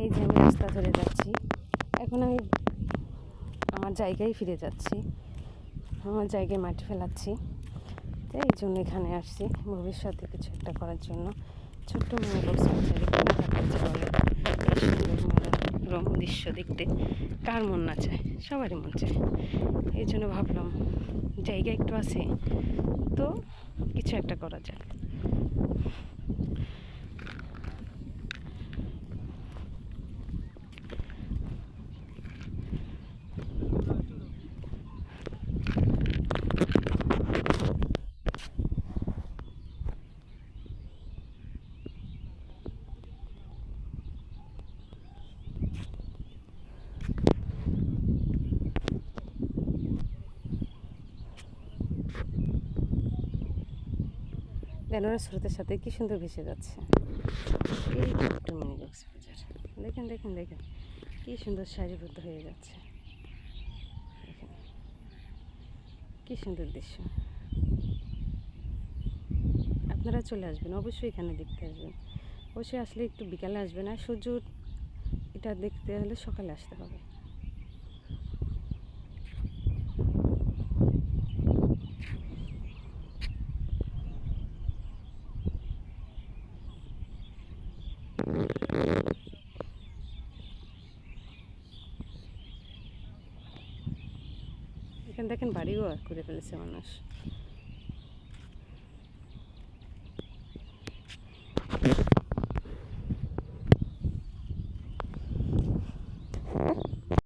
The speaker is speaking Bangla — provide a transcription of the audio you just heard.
এই যে আমি রাস্তা ধরে যাচ্ছি, এখন আমি আমার জায়গায় ফিরে যাচ্ছি, আমার জায়গায় মাটি ফেলাচ্ছি। তো এই জন্য এখানে আসছি ভবিষ্যতে কিছু একটা করার জন্য। ছোট্ট মেয়ে কক্সবাজারে কেনা থাকতে চলে এই সুন্দর মনোরম দৃশ্য দেখতে কার মন না চায়, সবারই মন চায়। এই জন্য ভাবলাম জায়গা একটু আছে তো কিছু একটা করা যায়। বেনারস স্রোতের সাথে কি সুন্দর ভেসে যাচ্ছে এই ছোট্ট মিনি কক্সবাজার। দেখেন দেখেন দেখেন কি সুন্দর সারিবদ্ধ হয়ে যাচ্ছে, দেখেন কি সুন্দর দৃশ্য। আপনারা চলে আসবেন, অবশ্যই এখানে দেখতে আসবেন। অবশ্যই আসলে একটু বিকালে আসবেন, আর সূর্য এটা দেখতে হলে সকালে আসতে হবে। এখানে দেখেন বাড়িও করে ফেলেছে মানুষ।